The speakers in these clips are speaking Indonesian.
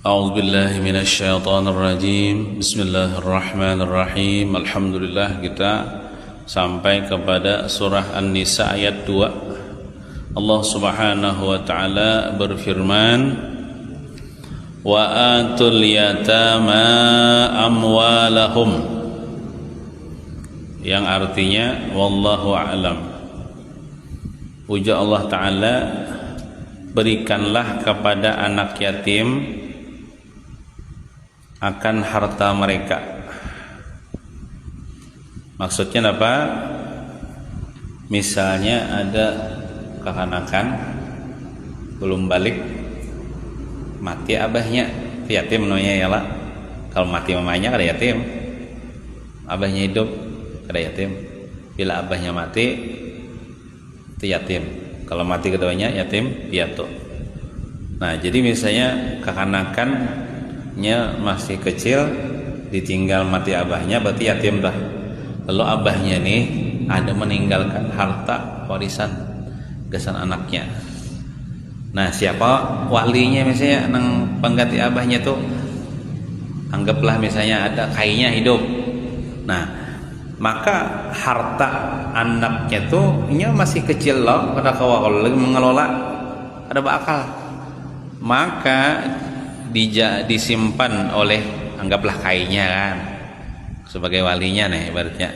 A'udzu billahi minasyaitonir rajim. Bismillahirrahmanirrahim. Alhamdulillah, kita sampai kepada surah An-Nisa ayat 2. Allah Subhanahu wa taala berfirman, wa atul yatama amwalahum, yang artinya wallahu a'lam. Ujar Allah taala, berikanlah kepada anak yatim akan harta mereka. Maksudnya apa? Misalnya ada kekanakan belum balik, mati abahnya, yatim namanya ya lah. Kalau mati mamanya kada yatim, abahnya hidup kada yatim. Bila abahnya mati itu yatim, kalau mati keduanya yatim piatu. Nah, jadi misalnya kekanakannya masih kecil, ditinggal mati abahnya, berarti yatim dah. Lalu abahnya nih ada meninggalkan harta warisan gesan anaknya. Nah, siapa walinya misalnya nang pengganti abahnya tuh? Anggaplah misalnya ada kainya hidup. Nah, maka harta anaknya tuh nya masih kecil loh, pada kalau lagi mengelola ada bakal, maka disimpan oleh, anggaplah kainya kan sebagai walinya nih ibaratnya.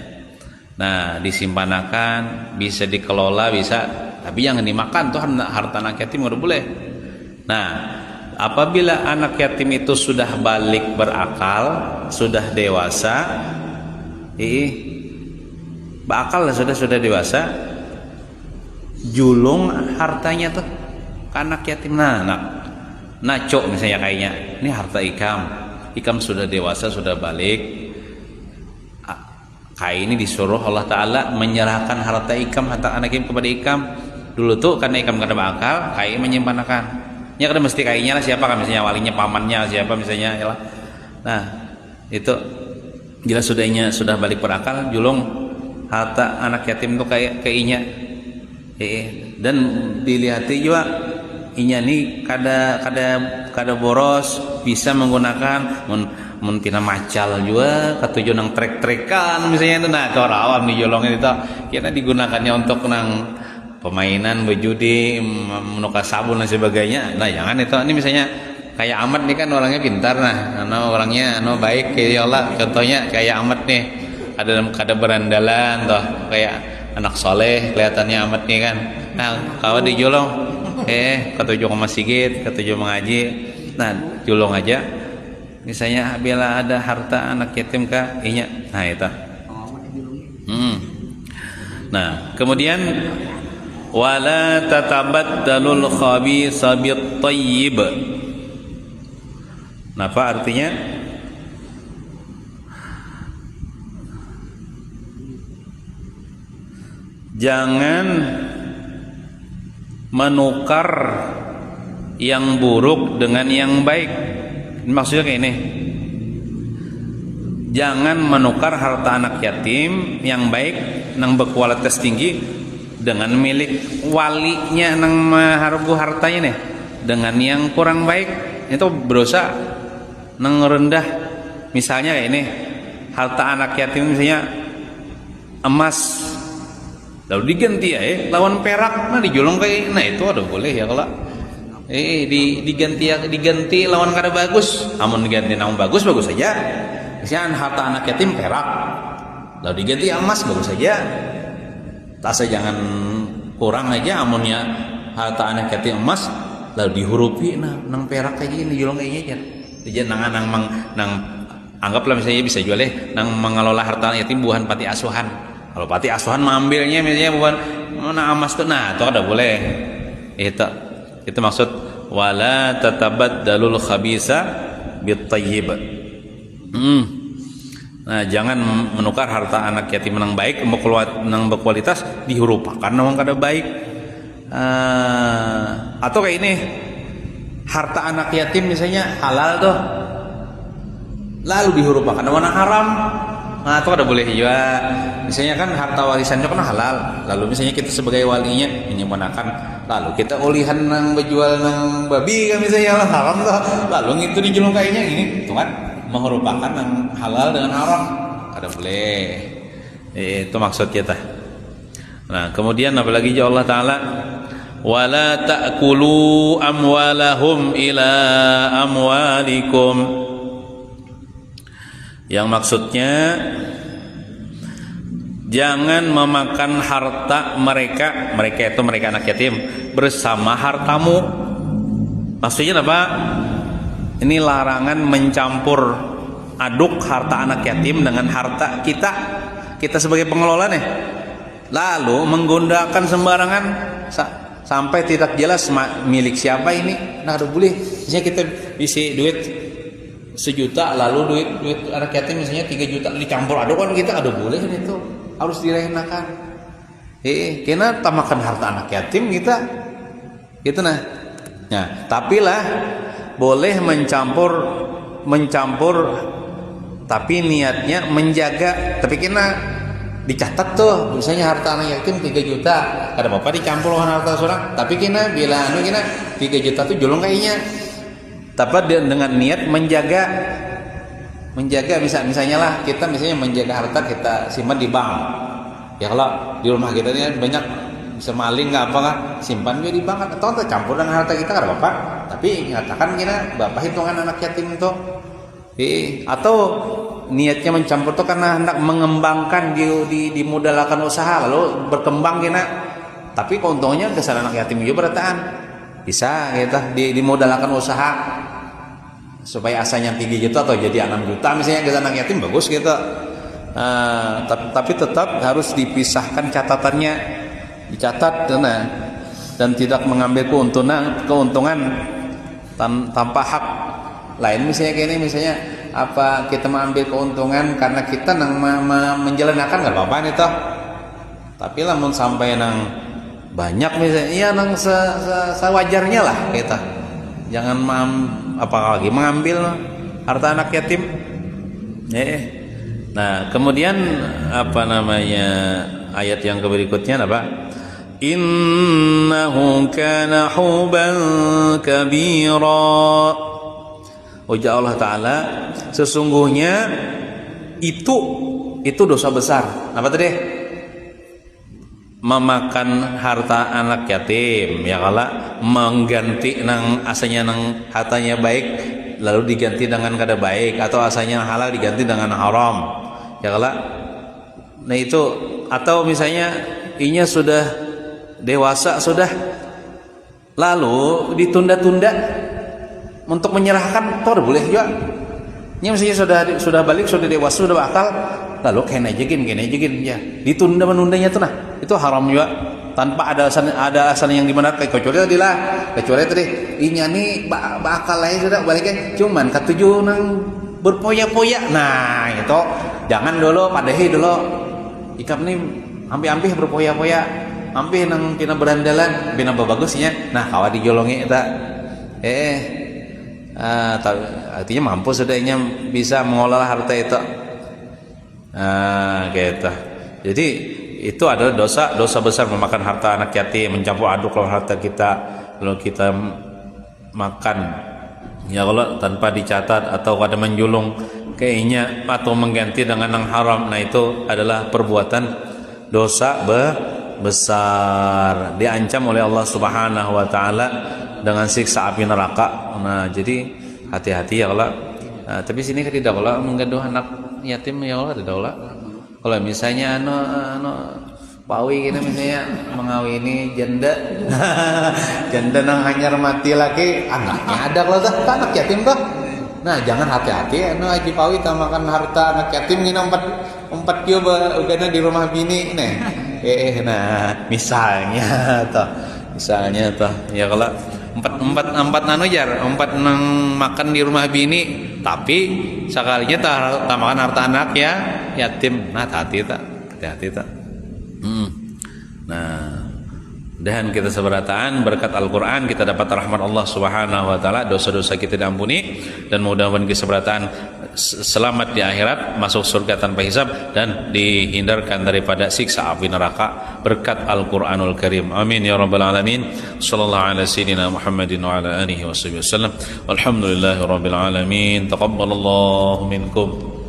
Nah, disimpanakan, bisa dikelola, bisa, tapi jangan dimakan tuh harta anak yatim, nggak boleh. Nah, apabila anak yatim itu sudah balik berakal, sudah dewasa, bakal sudah dewasa, julung hartanya tuh ke anak yatim. Naco misalnya kayaknya, ini harta ikam sudah dewasa, sudah balik, kai ini disuruh Allah Ta'ala menyerahkan harta anak yatim kepada ikam. Dulu tuh karena ikam kada bakal, kai menyimpankan, ya kada mesti kainya lah, siapa kan misalnya walinya, pamannya siapa misalnya ya lah. Nah, itu bila sudah balik berakal, julung harta anak yatim itu kayak keinya. Dan dilihati juga inya nih kada boros, bisa menggunakan mentina macal juga katujuan nang trek-trekan misalnya itu. Nah, ke orang awam nih jolongnya itu kira digunakannya untuk nang permainan, berjudi, menukar sabun dan sebagainya. Nah, jangan itu. Ini misalnya kayak Ahmad nih kan orangnya pintar, orangnya baik kayak Allah. Contohnya kayak Ahmad nih, ada berandalan toh, kayak anak soleh kelihatannya Ahmad nih kan. Nah, kalau dijolong ketujuh ke masjid, ketujuh mengaji. Nah, julung aja misalnya bila ada harta anak yatim kah inya. Nah, itu. Nah, kemudian wala tatabaddalul khabitha bit thayyib. Nah, apa artinya? Jangan menukar yang buruk dengan yang baik. Maksudnya kayak ini, jangan menukar harta anak yatim yang baik, yang berkualitas tinggi, dengan milik walinya nang maharbu hartanya nih dengan yang kurang baik. Itu berusaha nang rendah. Misalnya kayak ini, harta anak yatim misalnya emas, lalu diganti lawan perak, nah dijolong kayak, nah itu ada boleh ya kalau diganti lawan kada bagus. Amun diganti namun bagus saja. Misalnya harta anak yatim perak, lalu diganti emas, bagus saja. Tasa jangan kurang aja. Amunnya harta anak yatim emas, lalu dihurupi nang perak kayak gini, dijolong kayak aja. Jadi nang anggaplah misalnya bisa jual nang mengelola harta yatim bukan pati asuhan. Kalau pati asuhan mengambilnya misalnya bukan mana emas tuh, nah itu ada boleh. Itu maksud wala tatabaddalul khabisa bit thayyib. Nah, jangan menukar harta anak yatim nang baik, nang berkualitas, dihurupakan nang kada baik. Atau kayak ini, harta anak yatim misalnya halal tuh, lalu dihurupakan nang haram. Nah, itu ada boleh juga. Misalnya kan harta warisannya kan halal. Lalu misalnya kita sebagai walinya menyempurnakan, lalu kita ulihan nang berjual nang babi kan misalnya lah haram tuh. Lalu itu dijulung kayaknya ini, itu kan merupakan nang halal dengan haram. Ada boleh. Itu maksud kita. Nah, kemudian apalagi ya Allah Taala, wala ta'kulu amwalahum ila amwalikum. Yang maksudnya jangan memakan harta mereka itu mereka anak yatim bersama hartamu. Maksudnya apa? Ini larangan mencampur aduk harta anak yatim dengan harta kita sebagai pengelola nih. Lalu menggunakan sembarangan sampai tidak jelas milik siapa ini. Nah, aduh boleh. Misalnya kita isi duit 1 juta, lalu duit anak yatim misalnya 3 juta dicampur aduk kan kita aduh boleh kan itu. Harus direnakan. Kena tamakan harta anak yatim kita. Gitu nah. Nah, tapi lah boleh mencampur tapi niatnya menjaga, tapi kena dicatat tuh misalnya harta anak yatim 3 juta ada bapak dicampur dengan harta seorang, tapi kena bila kena 3 juta tuh jolong kayaknya, tapi dengan niat menjaga misalnya lah kita misalnya menjaga harta kita simpan di bank ya. Kalau di rumah kita ini banyak bisa maling nggak apa kan simpan juga di bank atau campur dengan harta kita ada bapak, tapi nyatakan kena bapak hitungan anak yatim itu. Atau niatnya mencampur itu karena hendak mengembangkan dimodalkan usaha lalu berkembang kena, tapi keuntungannya kesana anak yatim juga berataan bisa kita dimodalkan usaha supaya asalnya 3 juta atau jadi 6 juta misalnya kesana anak yatim bagus gitu. Tapi tetap harus dipisahkan catatannya, dicatat dan tidak mengambil keuntungan tanpa hak lain. Misalnya kayak ini misalnya apa kita mengambil keuntungan karena kita menjalankan nggak apa-apa nih toh, tapi lamun sampai nang banyak misalnya ya nang sewajarnya lah kita jangan apalagi mengambil harta anak yatim. Nah, kemudian apa namanya ayat yang berikutnya apa? Innahu kana huban kabira. Ujar Allah Ta'ala, sesungguhnya itu dosa besar. Apa tadi? Memakan harta anak yatim ya kala mengganti nang asalnya nang hartanya baik lalu diganti dengan kada baik, atau asalnya halal diganti dengan haram ya kala. Nah itu, atau misalnya inya sudah dewasa sudah lalu ditunda-tunda untuk menyerahkan, toh boleh juga. Ini misalnya sudah balik, sudah dewasa, sudah bakal, lalu kena jegin ya. Ditunda menundanya tuh nah, itu haram juga tanpa ada alasan yang dibenarkan, kecuali tadi inya nih bakal lain sudah baliknya cuman ketujuh nang berpoya-poya. Nah, itu jangan dulu padahi dulu. Ikap nih hampir berpoya-poya, hampir nang pina berandalan, pina bagusnya. Nah, kawa dijolongi eta. Artinya mampu sudahnya bisa mengolah harta itu. Gitu. Jadi itu adalah dosa besar memakan harta anak yatim, mencampur aduk harta kita lalu kita makan ya Allah tanpa dicatat atau ada menjulung kayaknya atau mengganti dengan yang haram. Nah, itu adalah perbuatan dosa besar, diancam oleh Allah Subhanahu wa taala dengan siksa api neraka. Nah, jadi hati-hati ya Allah. Tapi sini kan tidak Allah menggaduh anak yatim ya Allah, tidak Allah. Kalau misalnya pawi kita misalnya mengawini janda nang hanyar mati lagi anaknya ada kalau dah anak yatim dah. Nah, jangan hati-hati aji pawi tamakan harta anak yatim ini empat kio ugana di rumah bini nih. Nah, misalnya toh ya kalau empat nang makan di rumah bini tapi sekalinya tak makan harta anak ya yatim. Nah, hati-hati tak. Nah, dan kita seberataan berkat Al-Quran kita dapat rahmat Allah Subhanahu wa taala, dosa-dosa kita diampuni, dan mudah-mudahan kita seberataan selamat di akhirat, masuk surga tanpa hisab, dan dihindarkan daripada siksa api neraka berkat Al-Qur'anul Karim. Amin ya rabbal alamin. Sallallahu ala sayyidina Muhammadin wa ala alihi wasallam. Walhamdulillahi rabbil alamin. Taqabbalallahu minkum.